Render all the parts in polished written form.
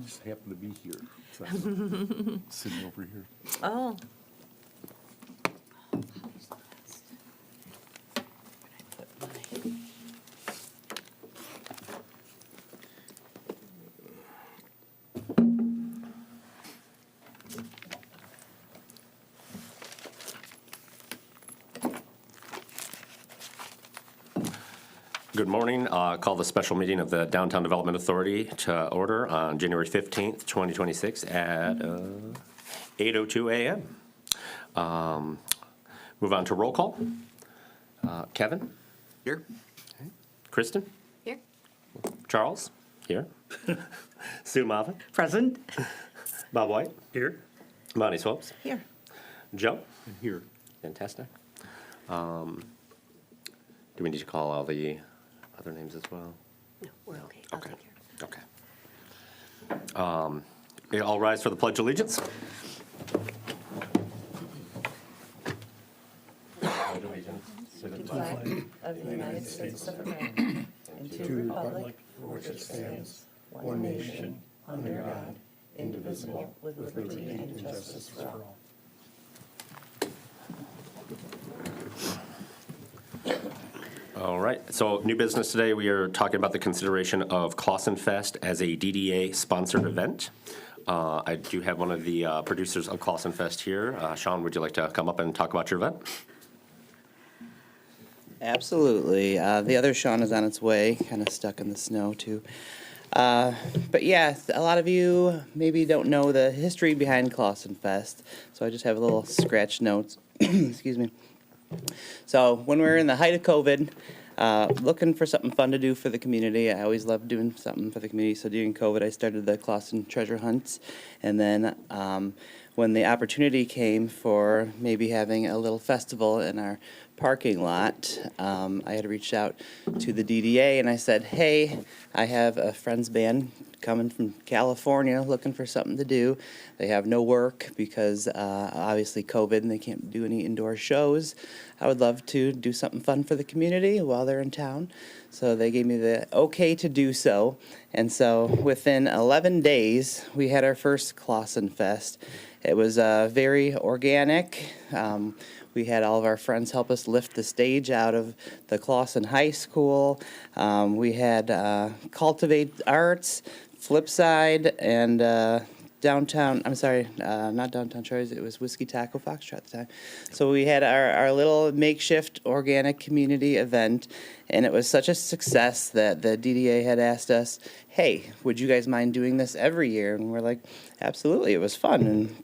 Just happen to be here. So, sitting over here. Oh. Good morning. Call the special meeting of the Downtown Development Authority to order on January 15th, 2026 at 8:02 a.m. Move on to roll call. Kevin? Here. Kristen? Here. Charles? Here. Sue Moffitt? Present. Bob White? Here. Monty Swopes? Here. Joe? And here. Fantastic. Do we need to call all the other names as well? No, we're okay. I'll Okay. take care. Okay. All rise for the Pledge of Allegiance. Flag of the United States of America and to the republic for which it stands, one nation, under God, indivisible, with liberty and justice for all. All right, so new business today, we are talking about the consideration of Clausen Fest as a DDA-sponsored event. I do have one of the producers of Clausen Fest here. Sean, would you like to come up and talk about your event? Absolutely. The other Sean is on its way, kind of stuck in the snow too. But yeah, a lot of you maybe don't know the history behind Clausen Fest, so I just have a little scratch notes. Excuse me. So when we were in the height of COVID, looking for something fun to do for the community, I always loved doing something for the community. So during COVID, I started the Clausen Treasure Hunts, and then when the opportunity came for maybe having a little festival in our parking lot, I had reached out to the DDA and I said, hey, I have a friend's band coming from California looking for something to do. They have no work because obviously COVID and they can't do any indoor shows. I would love to do something fun for the community while they're in town. So they gave me the okay to do so. And so within 11 days, we had our first Clausen Fest. It was very organic. We had all of our friends help us lift the stage out of the Clausen High School. We had Cultivate Arts, Flipside, and downtown, I'm sorry, not downtown Troy's, it was Whiskey Taco Foxtrot at the time. So we had our little makeshift organic community event, and it was such a success that the DDA had asked us, hey, would you guys mind doing this every year? And we're like, absolutely, it was fun. And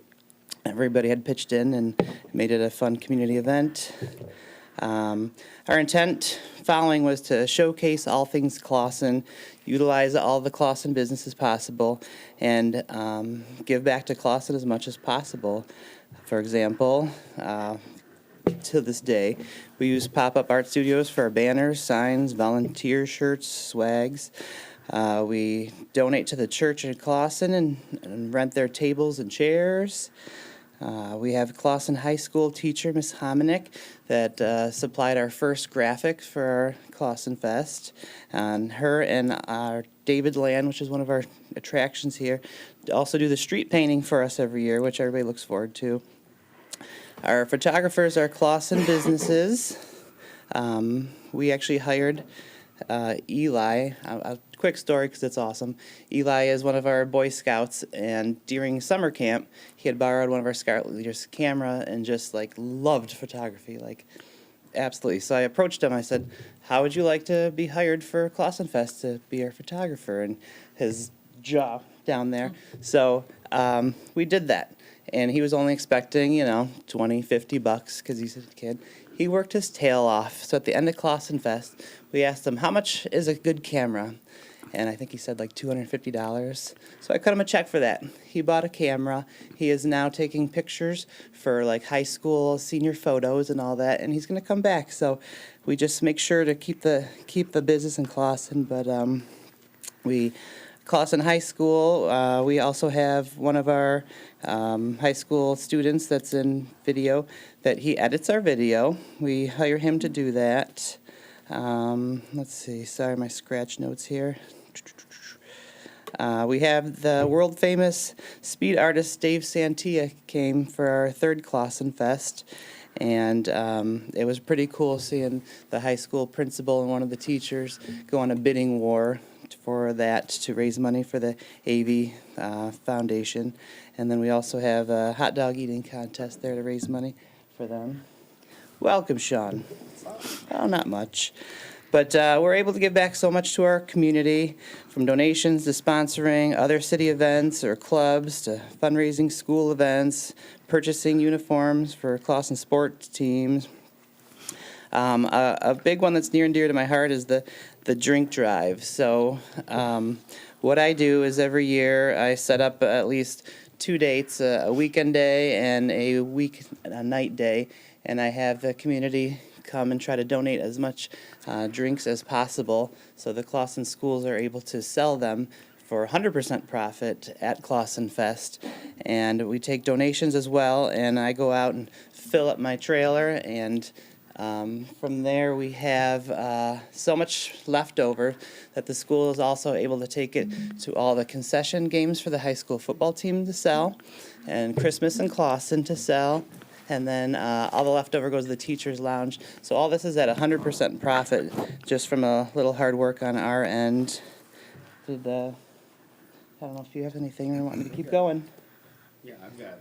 everybody had pitched in and made it a fun community event. Our intent following was to showcase all things Clausen, utilize all the Clausen businesses possible, and give back to Clausen as much as possible. For example, to this day, we use pop-up art studios for our banners, signs, volunteer shirts, swags. We donate to the church in Clausen and rent their tables and chairs. We have Clausen High School teacher, Miss Hominick, that supplied our first graphic for our Clausen Fest. And her and our David Land, which is one of our attractions here, also do the street painting for us every year, which everybody looks forward to. Our photographers are Clausen businesses. We actually hired Eli. A quick story because it's awesome. Eli is one of our Boy Scouts, and during summer camp, he had borrowed one of our Scout leaders' camera and just like loved photography, like absolutely. So I approached him. I said, "How would you like to be hired for Clausen Fest to be our photographer?" And his jaw down there. So we did that. And he was only expecting, $20, $50 because he's a kid. He worked his tail off. So at the end of Clausen Fest, we asked him, how much is a good camera? And I think he said like $250. So I cut him a check for that. He bought a camera. He is now taking pictures for like high school senior photos and all that. And he's going to come back. So we just make sure to keep the business in Clausen. But Clausen High School, we also have one of our high school students that's in video that he edits our video. We hire him to do that. Let's see, sorry, my scratch notes here. We have the world-famous speed artist Dave Santia came for our third Clausen Fest, and it was pretty cool seeing the high school principal and one of the teachers go on a bidding war for that to raise money for the AV Foundation. And then we also have a hot dog eating contest there to raise money for them. Welcome, Sean. Oh, not much. But we're able to give back so much to our community, from donations to sponsoring other city events or clubs to fundraising school events, purchasing uniforms for Clausen sports teams. A big one that's near and dear to my heart is the drink drive. So what I do is every year I set up at least 2 dates, a weekend day and a night day, and I have the community come and try to donate as much drinks as possible so the Clausen schools are able to sell them for 100% profit at Clausen Fest. And we take donations as well, and I go out and fill up my trailer, and from there we have so much left over that the school is also able to take it to all the concession games for the high school football team to sell, and Christmas and Clausen to sell. And then all the leftover goes to the teacher's lounge. So all this is at 100% profit, just from a little hard work on our end. I don't know if you have anything you want me to keep going. Yeah, I've got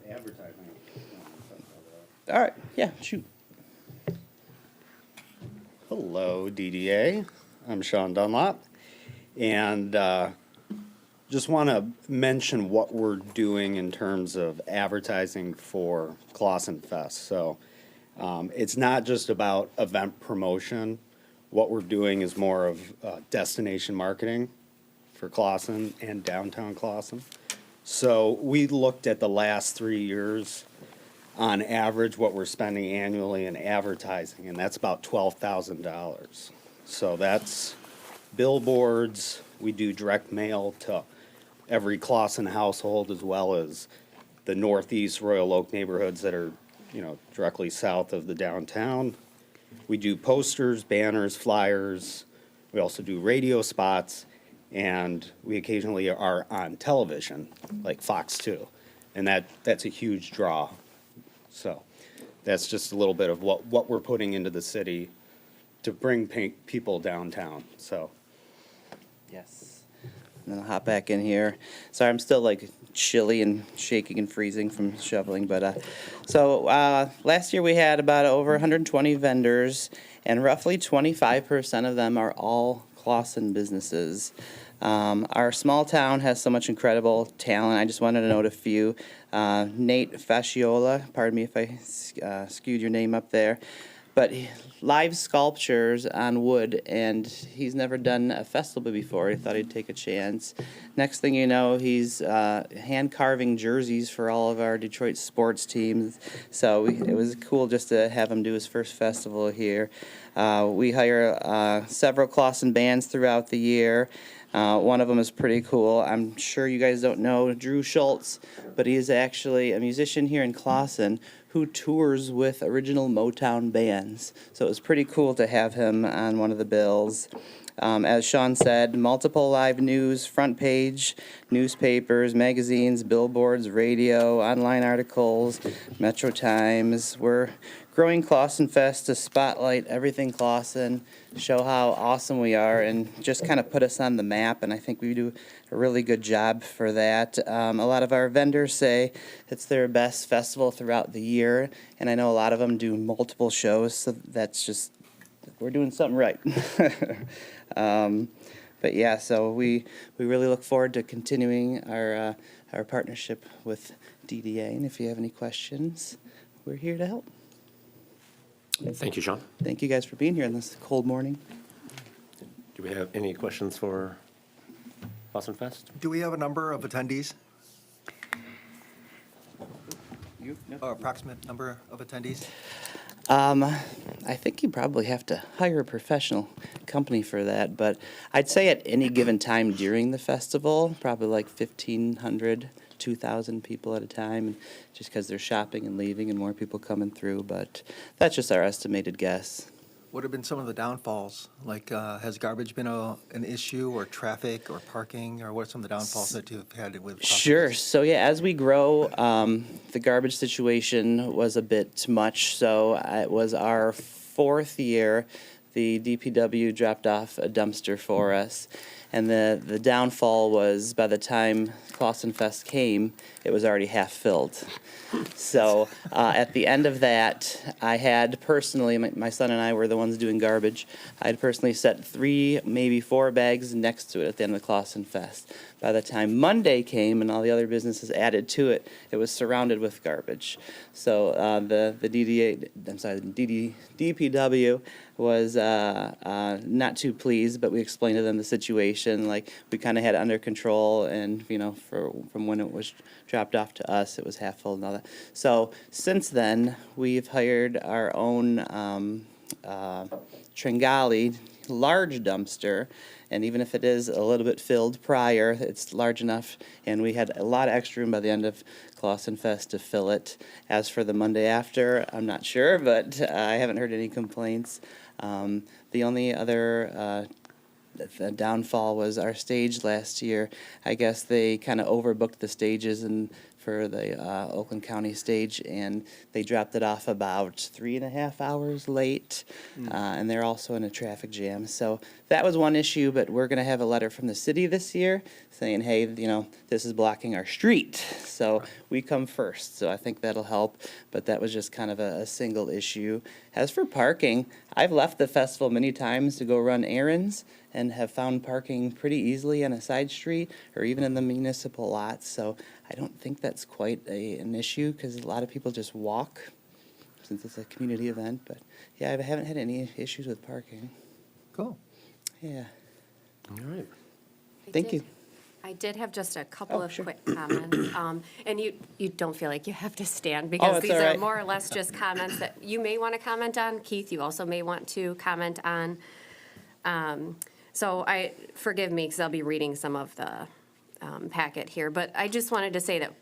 advertising. All right, yeah, shoot. Hello, DDA. I'm Sean Dunlop. And just want to mention what we're doing in terms of advertising for Clausen Fest. So it's not just about event promotion. What we're doing is more of destination marketing for Clausen and downtown Clausen. So we looked at the last 3 years, on average, what we're spending annually in advertising, and that's about $12,000. So that's billboards. We do direct mail to every Clausen household, as well as the northeast Royal Oak neighborhoods that are, directly south of the downtown. We do posters, banners, flyers. We also do radio spots, and we occasionally are on television, like Fox 2, and that's a huge draw. So that's just a little bit of what we're putting into the city to bring people downtown. So. Yes. And then I'll hop back in here. Sorry, I'm still like chilly and shaking and freezing from shoveling. But last year we had about over 120 vendors, and roughly 25% of them are all Clausen businesses. Our small town has so much incredible talent. I just wanted to note a few. Nate Fasciola, pardon me if I skewed your name up there, but live sculptures on wood, and he's never done a festival before. He thought he'd take a chance. Next thing you know, he's hand carving jerseys for all of our Detroit sports teams. So it was cool just to have him do his first festival here. We hire several Clausen bands throughout the year. One of them is pretty cool. I'm sure you guys don't know Drew Schultz, but he is actually a musician here in Clausen who tours with original Motown bands. So it was pretty cool to have him on one of the bills. As Sean said, multiple live news, front page, newspapers, magazines, billboards, radio, online articles, Metro Times. We're growing Clausen Fest to spotlight everything Clausen, show how awesome we are, and just kind of put us on the map, and I think we do a really good job for that. A lot of our vendors say it's their best festival throughout the year, and I know a lot of them do multiple shows, so that's just, we're doing something right. But yeah, so we really look forward to continuing our partnership with DDA, and if you have any questions, we're here to help. Thank you, Sean. Thank you guys for being here on this cold morning. Do we have any questions for Clausen Fest? Do we have a number of attendees, or approximate number of attendees? I think you probably have to hire a professional company for that, but I'd say at any given time during the festival, probably like 1,500, 2,000 people at a time, just because they're shopping and leaving and more people coming through, but that's just our estimated guess. What have been some of the downfalls? Like, has garbage been an issue, or traffic, or parking, or what are some of the downfalls that you've had with? Sure. So yeah, as we grow, the garbage situation was a bit much. So it was our 4th year. The DPW dropped off a dumpster for us, and the downfall was by the time Clausen Fest came, it was already half filled. So at the end of that, I had personally, my son and I were the ones doing garbage. I had personally set 3, maybe 4 bags next to it at the end of the Clausen Fest. By the time Monday came and all the other businesses added to it, it was surrounded with garbage. So the DPW was not too pleased, but we explained to them the situation. Like, we kind of had it under control, and from when it was dropped off to us, it was half full and all that. So since then, we've hired our own Tringali large dumpster, and even if it is a little bit filled prior, it's large enough, and we had a lot of extra room by the end of Clausen Fest to fill it. As for the Monday after, I'm not sure, but I haven't heard any complaints. The only other the downfall was our stage last year. I guess they kind of overbooked the stages and for the Oakland County stage, and they dropped it off about 3.5 hours late, and they're also in a traffic jam. So that was one issue, but we're going to have a letter from the city this year saying, hey, this is blocking our street. So we come first, so I think that'll help, but that was just kind of a single issue. As for parking, I've left the festival many times to go run errands and have found parking pretty easily on a side street or even in the municipal lots. So I don't think that's quite an issue because a lot of people just walk since it's a community event. But yeah, I haven't had any issues with parking. Cool. Yeah. All right. Thank you. I did have just a couple Oh, of sure. quick comments. And you don't feel like you have to stand because that's these all are right. more or less just comments that you may want to comment on. Keith, you also may want to comment on. So forgive me because I'll be reading some of the packet here, but I just wanted to say that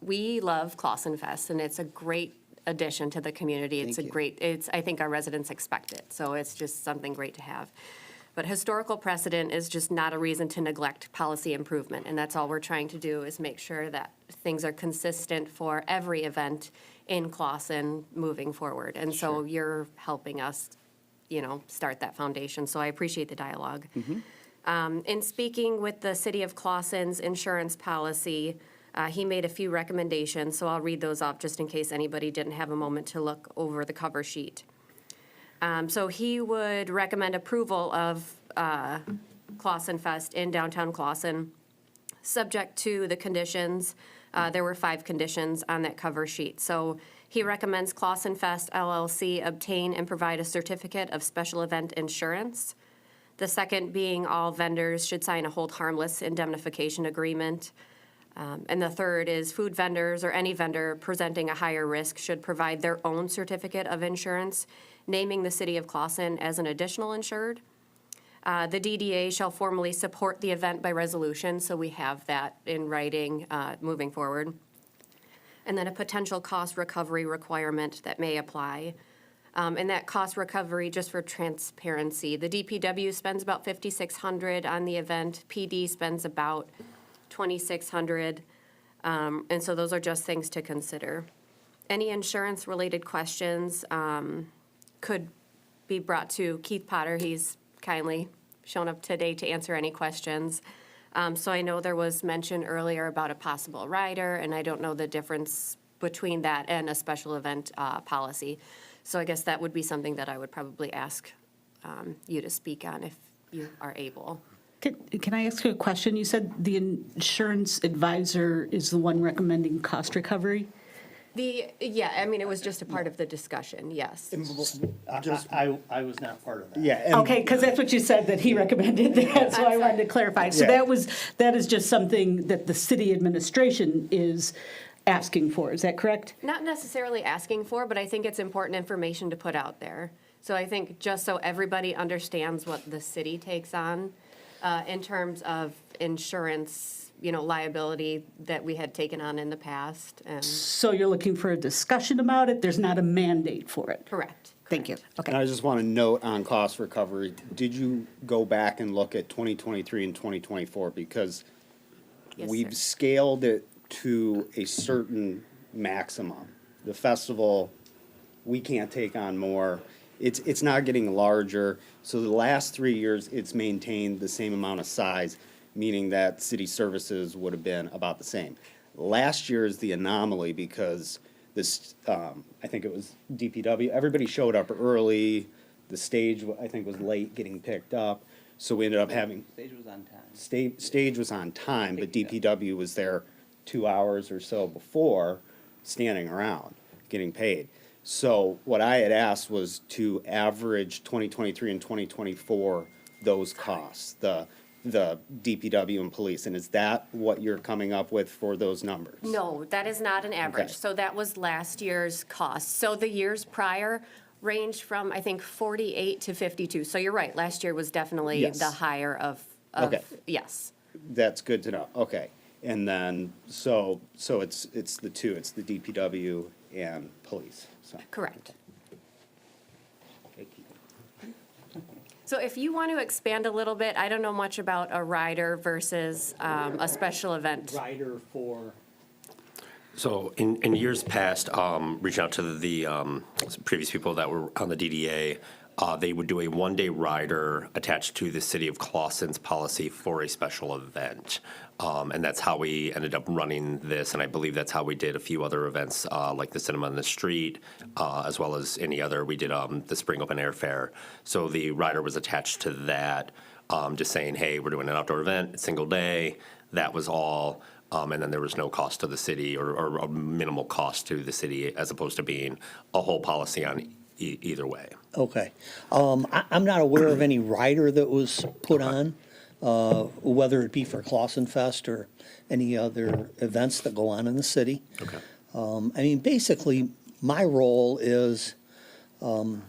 we love Clausen Fest, and it's a great addition to the community. Thank you. I think our residents expect it, so it's just something great to have. But historical precedent is just not a reason to neglect policy improvement, and that's all we're trying to do is make sure that things are consistent for every event in Clausen moving forward. And so you're helping us, start that foundation, so I appreciate the dialogue. In speaking with the City of Clausen's insurance policy, he made a few recommendations, so I'll read those off just in case anybody didn't have a moment to look over the cover sheet. So he would recommend approval of Clausen Fest in downtown Clausen, subject to the conditions. There were 5 conditions on that cover sheet. So he recommends Clausen Fest LLC obtain and provide a certificate of special event insurance. The second being all vendors should sign a hold harmless indemnification agreement. And the third is food vendors or any vendor presenting a higher risk should provide their own certificate of insurance, naming the City of Clausen as an additional insured. The DDA shall formally support the event by resolution, so we have that in writing moving forward. And then a potential cost recovery requirement that may apply. And that cost recovery, just for transparency, the DPW spends about $5,600 on the event. PD spends about $2,600. And so those are just things to consider. Any insurance-related questions could be brought to Keith Potter. He's kindly shown up today to answer any questions. So I know there was mention earlier about a possible rider, and I don't know the difference between that and a special event policy. So I guess that would be something that I would probably ask you to speak on if you are able. Can I ask you a question? You said the insurance advisor is the one recommending cost recovery? It was just a part of the discussion, yes. I was not part of that. Yeah. and- Okay, because that's what you said, that he recommended that, so I wanted to clarify. So Yeah. that is just something that the city administration is asking for, is that correct? Not necessarily asking for, but I think it's important information to put out there. So I think just so everybody understands what the city takes on in terms of insurance, liability that we had taken on in the past. And So you're looking for a discussion about it, there's not a mandate for it? correct. Thank you. And I Okay. just want to note on cost recovery, did you go back and look at 2023 and 2024? Because Yes, we've sir. scaled it to a certain maximum. The festival, we can't take on more. It's not getting larger. So the last 3 years, it's maintained the same amount of size, meaning that city services would have been about the same. Last year is the anomaly because this, I think it was DPW, everybody showed up early. The stage, I think, was late getting picked up. So we ended up having, Stage was on time. stage was on time, but DPW was there 2 hours or so before, standing around, getting paid. So what I had asked was to average 2023 and 2024, those costs, the DPW and police. And is that what you're coming up with for those numbers? No, that is not an average. Okay. So that was last year's cost. So the years prior ranged from, I think, 48 to 52. So you're right, last year was definitely Yes. the higher of, Okay. yes. That's good to know, okay. And then, so it's the two, it's the DPW and police, so. Correct. So if you want to expand a little bit, I don't know much about a rider versus a special event. Rider for, So in years past, reaching out to the previous people that were on the DDA, they would do a one-day rider attached to the city of Clawson's policy for a special event. And that's how we ended up running this, and I believe that's how we did a few other events, like the Cinema on the Street, as well as any other. We did the Spring Open Air Fair. So the rider was attached to that, just saying, hey, we're doing an outdoor event, single day. That was all. And then there was no cost to the city or a minimal cost to the city as opposed to being a whole policy on either way. Okay. I'm not aware of any rider that was put on, whether it be for Clausen Fest or any other events that go on in the city. Okay. I mean, basically, my role is, I'm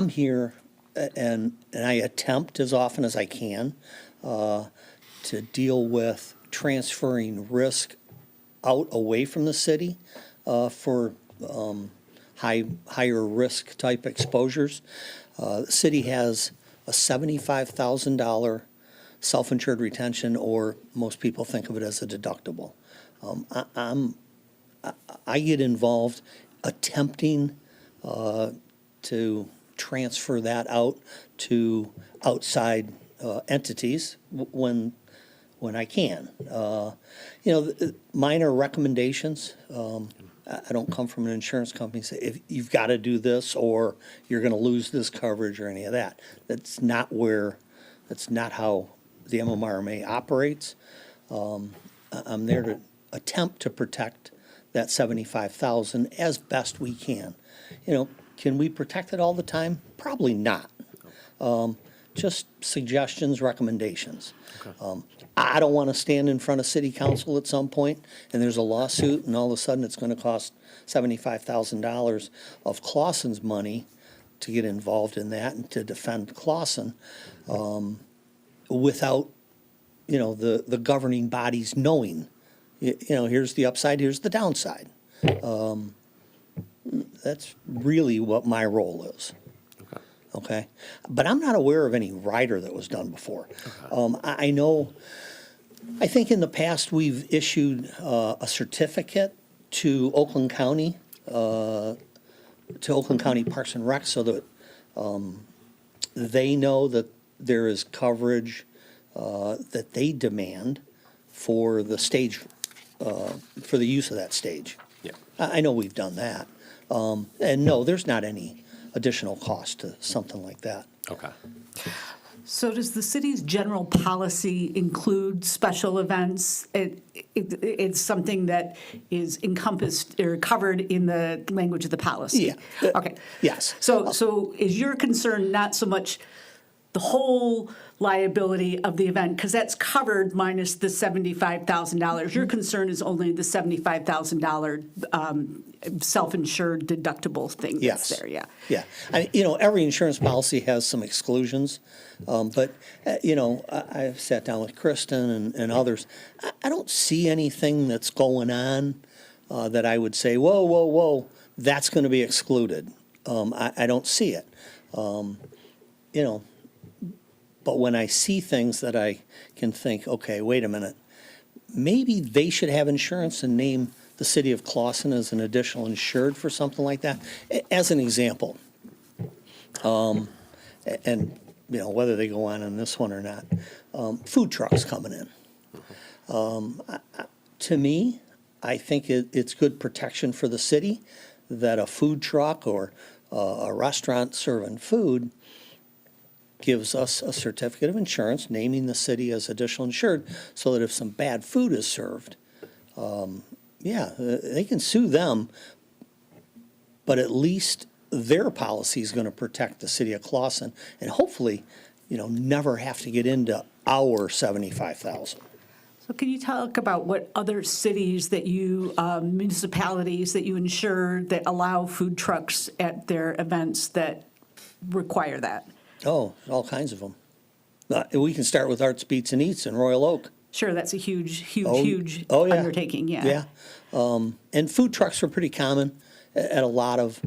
here and I attempt as often as I can to deal with transferring risk out away from the city for higher risk type exposures. The city has a $75,000 self-insured retention, or most people think of it as a deductible. I get involved attempting to transfer that out to outside entities when I can. Minor recommendations. I don't come from an insurance company say, if you've got to do this or you're going to lose this coverage or any of that. That's not how the MMRMA operates. I'm there to attempt to protect that 75,000 as best we can. Can we protect it all the time? Probably not. Just suggestions, recommendations. I don't want to stand in front of city council at some point and there's a lawsuit and all of a sudden it's going to cost $75,000 of Clausen's money to get involved in that and to defend Clausen without, the governing bodies knowing, here's the upside, here's the downside. That's really what my role is. Okay, but I'm not aware of any rider that was done before. I think in the past we've issued a certificate to Oakland County Parks and Rec, so that they know that there is coverage that they demand for the stage, for the use of that stage. Yeah. I know we've done that, and no, there's not any additional cost to something like that. Okay. So does the city's general policy include special events? It's something that is encompassed or covered in the language of the policy? Yeah. Okay. Yes. So is your concern not so much the whole liability of the event, because that's covered minus the $75,000. Your concern is only the $75,000 self-insured deductible thing that's Yes. there, yeah. Yeah. Every insurance policy has some exclusions, but, I've sat down with Kristen and others. I don't see anything that's going on that I would say, whoa, that's going to be excluded. I don't see it. You know, but when I see things that I can think, okay, wait a minute, maybe they should have insurance and name the city of Clawson as an additional insured for something like that. As an example, and, you know, whether they go on this one or not, food trucks coming in. To me, I think it's good protection for the city that a food truck or a restaurant serving food gives us a certificate of insurance naming the city as additional insured, so that if some bad food is served, they can sue them, but at least their policy is going to protect the city of Clawson, and hopefully, you know, never have to get into our 75,000. So can you talk about what other cities that you, municipalities that you insure that allow food trucks at their events that require that? Oh, all kinds of them. We can start with Arts, Beats, and Eats in Royal Oak. Sure, that's a huge Yeah. undertaking, yeah. Yeah. And food trucks are pretty common at a lot of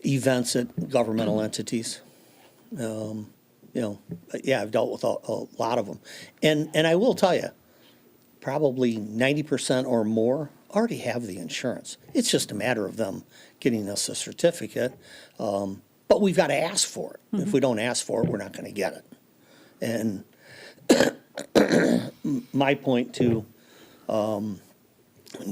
events at governmental entities. You know, I've dealt with a lot of them. And I will tell you, probably 90% or more already have the insurance. It's just a matter of them getting us a certificate. But we've got to ask for it. If we don't ask for it, we're not going to get it. And my point to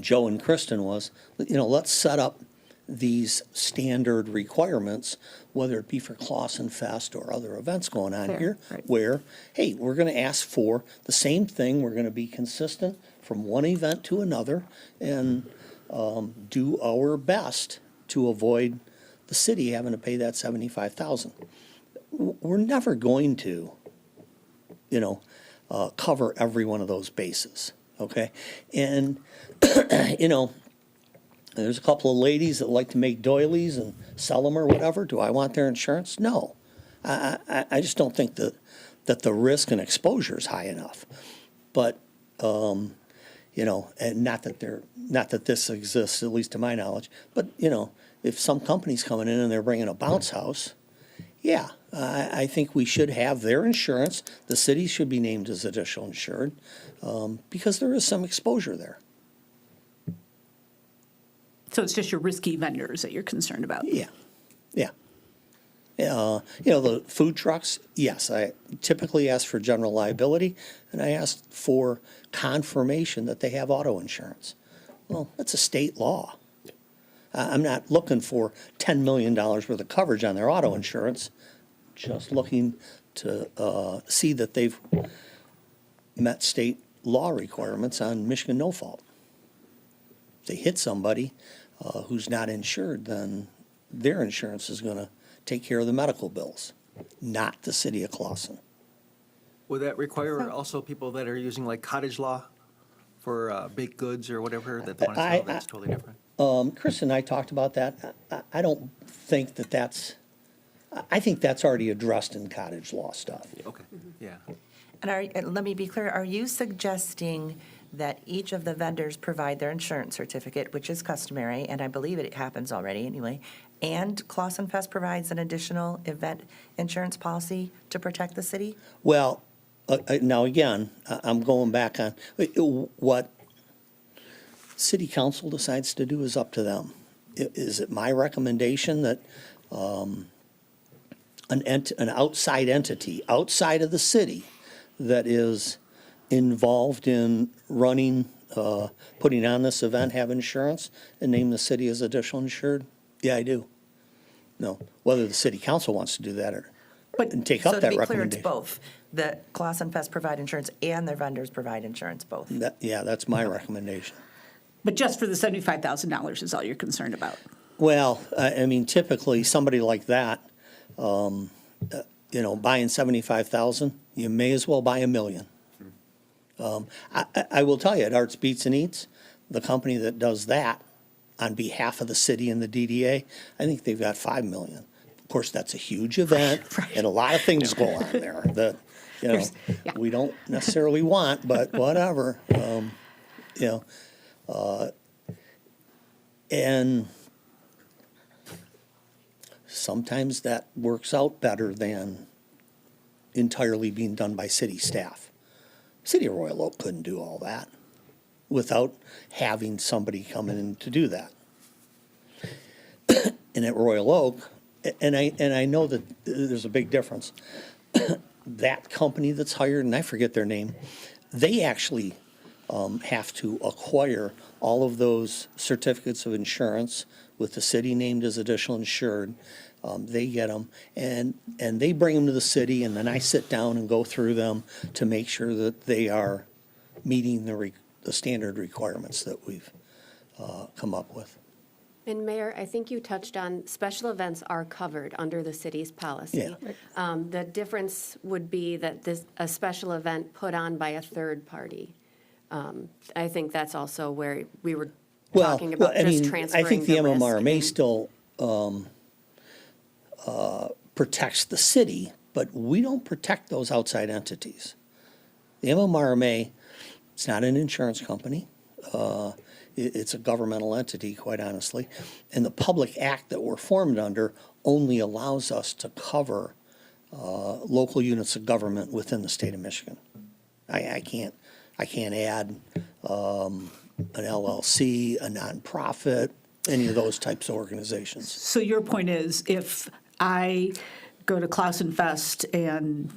Joe and Kristen was, you know, let's set up these standard requirements, whether it be for Clawson Fest or other events going on Fair, here, right. where, hey, we're going to ask for the same thing. We're going to be consistent from one event to another and do our best to avoid the city having to pay that 75,000. We're never going to, you know, cover every one of those bases, okay? And, you know, there's a couple of ladies that like to make doilies and sell them or whatever. Do I want their insurance? No. I just don't think that the risk and exposure is high enough. But, you know, and not that this exists, at least to my knowledge, but, you know, if some company's coming in and they're bringing a bounce house, yeah, I think we should have their insurance. The city should be named as additional insured because there is some exposure there. So it's just your risky vendors that you're concerned about? Yeah. You know, the food trucks, yes, I typically ask for general liability, and I ask for confirmation that they have auto insurance. Well, that's a state law. I'm not looking for $10 million worth of coverage on their auto insurance, just looking to see that they've met state law requirements on Michigan no fault. If they hit somebody who's not insured, then their insurance is going to take care of the medical bills, not the city of Clawson. Would that require also people that are using like cottage law for baked goods or whatever that they want to sell? That's totally different. Chris and I talked about that. I don't think that's, I think that's already addressed in cottage law stuff. Okay, yeah. And let me be clear, are you suggesting that each of the vendors provide their insurance certificate, which is customary, and I believe it happens already anyway, and Clawson Fest provides an additional event insurance policy to protect the city? Well, now again, I'm going back on what city council decides to do is up to them. Is it my recommendation that an outside entity, outside of the city, that is involved in running, putting on this event, have insurance, and name the city as additional insured? Yeah, I do. No, whether the city council wants to do that or and take up that So to be clear, recommendation. it's both. The Clawson Fest provide insurance and their vendors provide insurance, both. Yeah, that's my recommendation. But just for the $75,000 is all you're concerned about? Well, I mean, typically, somebody like that, you know, buying 75,000, you may as well buy $1 million. I will tell you, at Arts, Beats, and Eats, the company that does that on behalf of the city and the DDA, I think they've got $5 million. Of course, that's a huge event, Right. and a lot of things go on there that, you know, Yeah. we don't necessarily want, but whatever. You know, and sometimes that works out better than entirely being done by city staff. City of Royal Oak couldn't do all that without having somebody come in to do that. And at Royal Oak, and I know that there's a big difference. That company that's hired, and I forget their name, they actually have to acquire all of those certificates of insurance with the city named as additional insured. They get them, and they bring them to the city, and then I sit down and go through them to make sure that they are meeting the standard requirements that we've come up with. And Mayor, I think you touched on, special events are covered under the city's policy. Yeah. The difference would be that a special event put on by a third party. I think that's also where we were talking about I just mean, transferring I think the risk MMRMA and- still protects the city, but we don't protect those outside entities. The MMRMA, it's not an insurance company. It's a governmental entity, quite honestly. And the public act that we're formed under only allows us to cover local units of government within the state of Michigan. I can't add an LLC, a nonprofit, any of those types of organizations. So your point is, if I go to Clausen Fest and,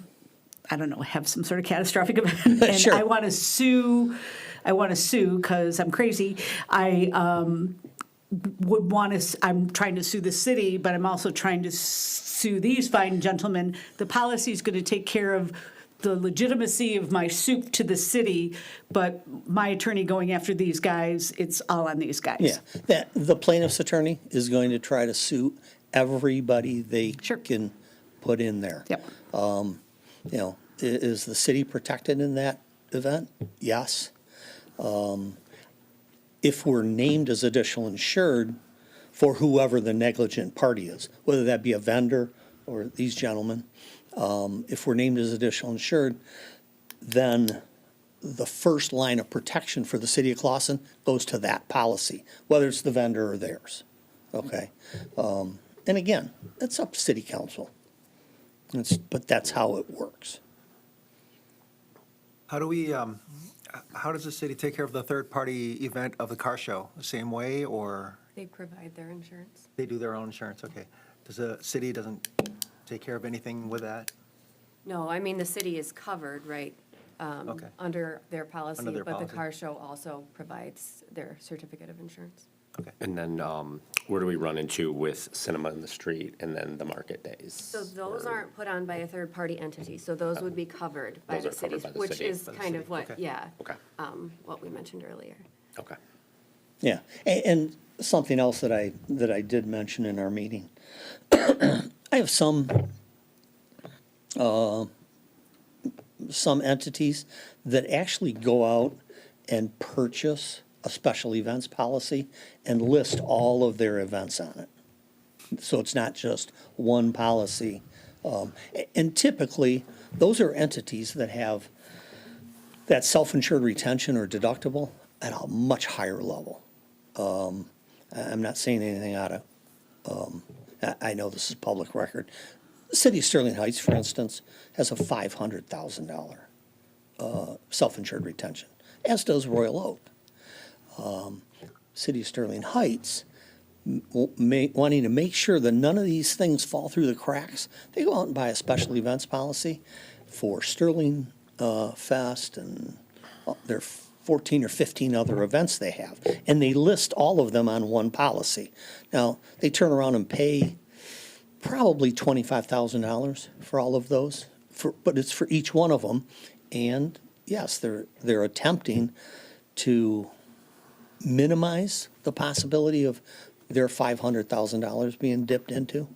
I don't know, have some sort of catastrophic event, and Sure. I want to sue because I'm crazy, I would want to, I'm trying to sue the city, but I'm also trying to sue these fine gentlemen, the policy is going to take care of the legitimacy of my suit to the city, but my attorney going after these guys, it's all on these guys. Yeah, the plaintiff's attorney is going to try to sue everybody they Sure. can put in there. Yep. Is the city protected in that event? Yes. If we're named as additional insured for whoever the negligent party is, whether that be a vendor or these gentlemen, if we're named as additional insured, then the first line of protection for the city of Clausen goes to that policy, whether it's the vendor or theirs. Okay? And again, that's up to city council. But that's how it works. How do we, how does the city take care of the third-party event of the car show? The same way, or They provide their insurance. they do their own insurance? Okay. Does the city doesn't take care of anything with that? No, I mean, the city is covered, right, Okay. under their policy, their but the policy. car show also provides their certificate of insurance. Okay. And then where do we run into with Cinema in the Street and then the market days? So those aren't put on by a third-party entity, so those would be covered by Those the are covered city, by the which city. is By the kind city, of what, okay. yeah, Okay, what we mentioned earlier. okay. Yeah, and something else that I did mention in our meeting. I have some entities that actually go out and purchase a special events policy and list all of their events on it. So it's not just one policy. And typically, those are entities that have that self-insured retention or deductible at a much higher level. I'm not saying anything out of, I know this is public record. The city of Sterling Heights, for instance, has a $500,000 self-insured retention, as does Royal Oak. City of Sterling Heights, wanting to make sure that none of these things fall through the cracks, they go out and buy a special events policy for Sterling Fest and their 14 or 15 other events they have, and they list all of them on one policy. Now, they turn around and pay probably $25,000 for all of those, but it's for each one of them. And yes, they're attempting to minimize the possibility of their $500,000 being dipped into.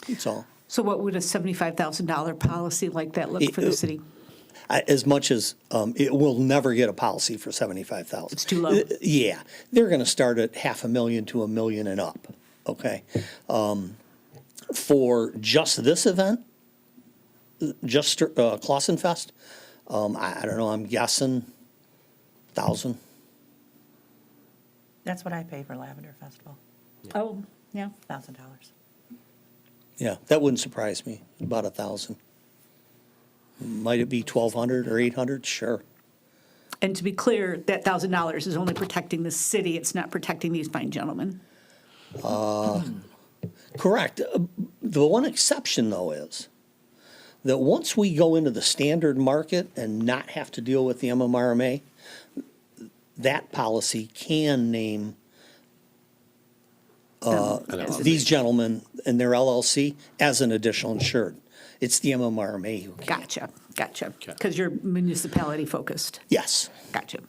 That's all. So what would a $75,000 policy like that look for the city? As much as it will never get a policy for $75,000. It's too low. Yeah, they're going to start at $500,000 to $1 million and up. Okay, for just this event, just Clausen Fest, I don't know. I'm guessing 1,000. That's what I pay for Lavender Festival, Oh, yeah. $1,000. Yeah, that wouldn't surprise me, about 1,000. Might it be 1,200 or 800? Sure. And to be clear, that $1,000 is only protecting the city, it's not protecting these fine gentlemen. Correct. The one exception, though, is that once we go into the standard market and not have to deal with the MMRMA, that policy can name these gentlemen and their LLC as an additional insured. It's the MMRMA who can. Gotcha. Because you're municipality focused. Yes. Gotcha.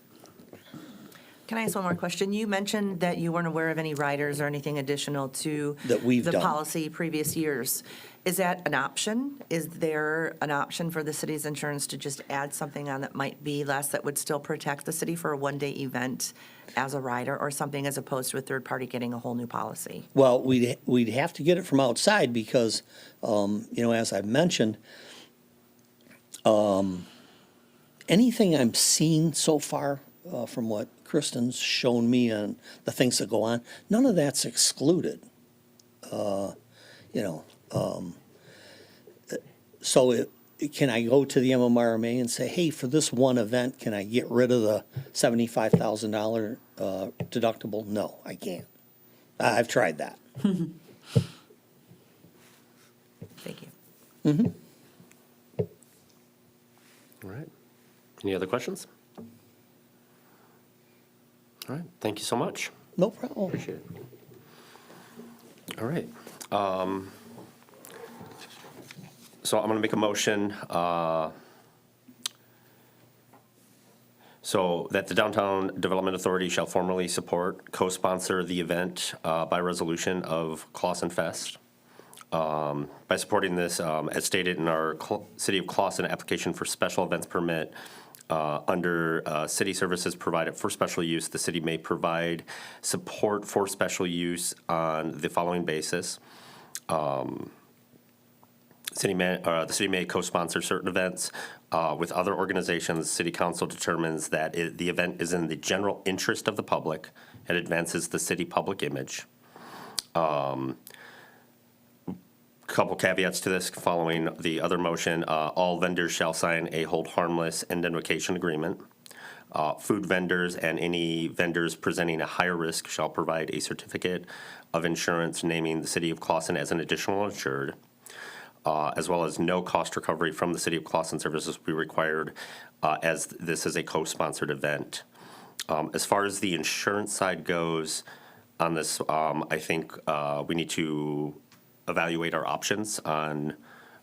Can I ask one more question? You mentioned that you weren't aware of any riders or anything additional to That we've the done. policy previous years. Is that an option? Is there an option for the city's insurance to just add something on that might be less, that would still protect the city for a one-day event as a rider or something, as opposed to a third party getting a whole new policy? Well, we'd have to get it from outside because, as I've mentioned, anything I'm seeing so far from what Kristen's shown me and the things that go on, none of that's excluded. So can I go to the MMRMA and say, hey, for this one event, can I get rid of the $75,000 deductible? No, I can't. I've tried that. Thank you. All right. Any other questions? All right, thank you so much. No problem. Appreciate it. All right. So I'm going to make a motion so that the Downtown Development Authority shall formally support, co-sponsor the event by resolution of Clausen Fest. By supporting this, as stated in our City of Clausen application for special events permit, under city services provided for special use, the city may provide support for special use on the following basis. The city may co-sponsor certain events with other organizations. City council determines that the event is in the general interest of the public and advances the city public image. Couple caveats to this following the other motion. All vendors shall sign a hold harmless indemnification agreement. Food vendors and any vendors presenting a higher risk shall provide a certificate of insurance naming the city of Clausen as an additional insured, as well as no cost recovery from the city of Clausen services will be required as this is a co-sponsored event. As far as the insurance side goes on this, I think we need to evaluate our options on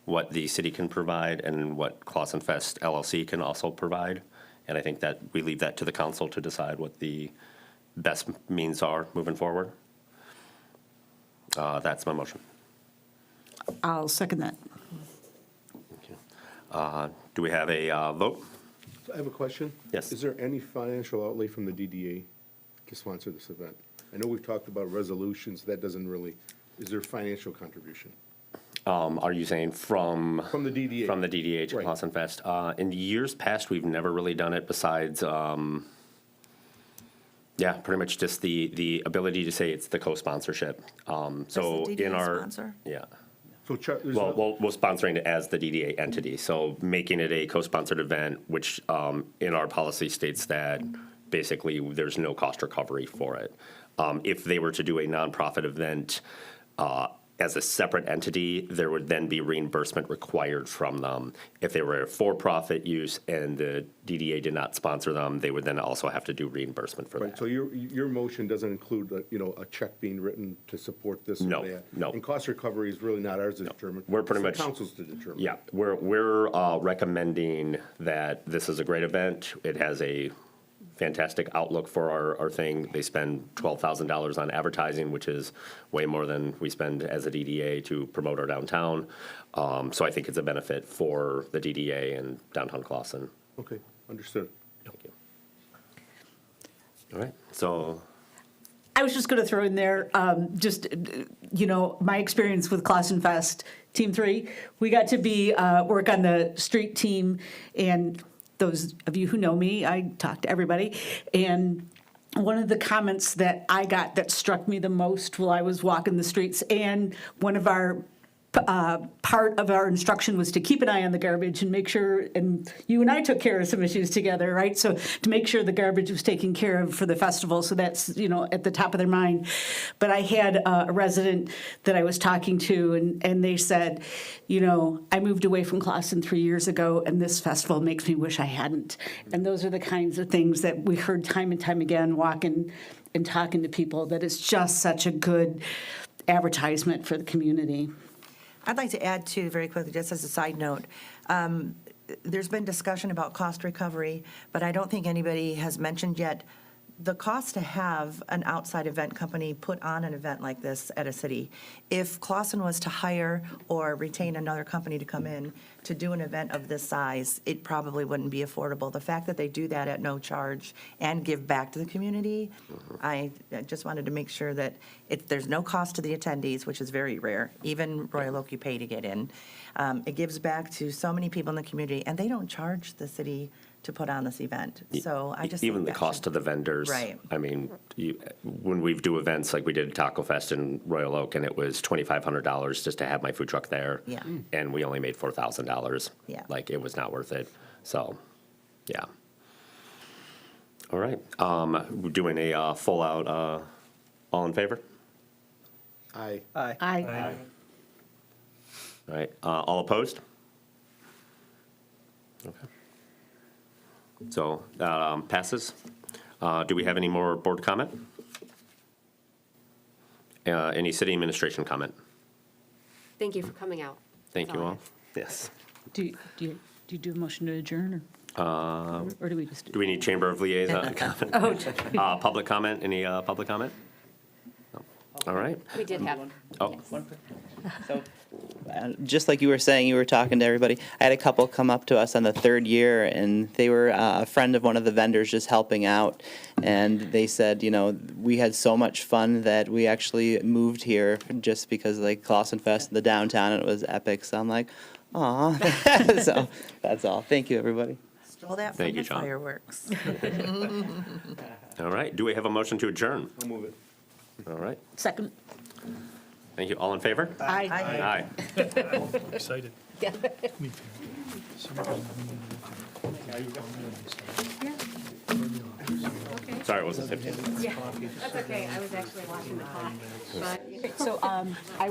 what the city can provide and what Clausen Fest LLC can also provide. And I think that we leave that to the council to decide what the best means are moving forward. That's my motion. I'll second that. Do we have a vote? I have a question. Yes. Is there any financial outlay from the DDA to sponsor this event? I know we've talked about resolutions, that doesn't really, is there financial contribution? Are you saying from From the DDA. From the DDA to Right. Clausen Fest? In years past, we've never really done it besides, pretty much just the ability to say it's the co-sponsorship. So Does the in DDA our sponsor? yeah. So there's Well, we're sponsoring it as the DDA entity, so making it a co-sponsored event, which in our policy states that basically there's no cost recovery for it. If they were to do a nonprofit event as a separate entity, there would then be reimbursement required from them. If they were a for-profit use and the DDA did not sponsor them, they would then also have to do reimbursement for Right, that. so your motion doesn't include, a check being written to support this or No, that? no. And cost recovery is really not ours to determine? We're pretty It's the much- council's to determine? Yeah, we're recommending that this is a great event. It has a fantastic outlook for our thing. They spend $12,000 on advertising, which is way more than we spend as a DDA to promote our downtown. So I think it's a benefit for the DDA and downtown Clausen. Okay, understood. Thank you. All right, so I was just going to throw in there, my experience with Clausen Fest, Team 3, we got to be, work on the street team, and those of you who know me, I talk to everybody, and one of the comments that I got that struck me the most while I was walking the streets, and one of our part of our instruction was to keep an eye on the garbage and make sure, and you and I took care of some issues together, right? So to make sure the garbage was taken care of for the festival, so that's, at the top of their mind. But I had a resident that I was talking to, and they said, I moved away from Clausen 3 years ago, and this festival makes me wish I hadn't. And those are the kinds of things that we heard time and time again, walking and talking to people, that it's just such a good advertisement for the community. I'd like to add too, very quickly, just as a side note, there's been discussion about cost recovery, but I don't think anybody has mentioned yet the cost to have an outside event company put on an event like this at a city. If Clausen was to hire or retain another company to come in to do an event of this size, it probably wouldn't be affordable. The fact that they do that at no charge and give back to the community, I just wanted to make sure that there's no cost to the attendees, which is very rare. Even Royal Oak, you pay to get in. It gives back to so many people in the community, and they don't charge the city to put on this event. So I just think Even the that cost should- to the vendors. Right. I mean, when we do events like we did Taco Fest in Royal Oak, and it was $2,500 just to have my food truck there. Yeah. And we only made $4,000. Yeah. Like, it was not worth it. So, yeah. All right. We're doing a full out, all in favor? Aye. Aye. All right. All opposed? Okay. So, passes. Do we have any more board comment? Any city administration comment? Thank you for coming out. Thank That's you all I all. have. Yes. Do you do a motion to adjourn, or do we just? Do we need Chamber of Liaison comment? Oh, Public comment? Any public comment? No. All right. We did have. Oh, So, just like you were saying, you were talking to everybody. I had a couple come up to us on the third year, and they were a friend of one of the vendors just helping out. And they said, we had so much fun that we actually moved here just because, like, Clausen Fest in the downtown, and it was epic. So I'm like, aw. So that's all. Thank you, everybody. Stole that Thank from you, the John. fireworks. all right. Do we have a motion to adjourn? I'll move it. All right. second. Thank you. All in favor? Aye. Aye. Excited. Sorry, it wasn't 15. Yeah, that's okay. I was actually watching the clock. But So, I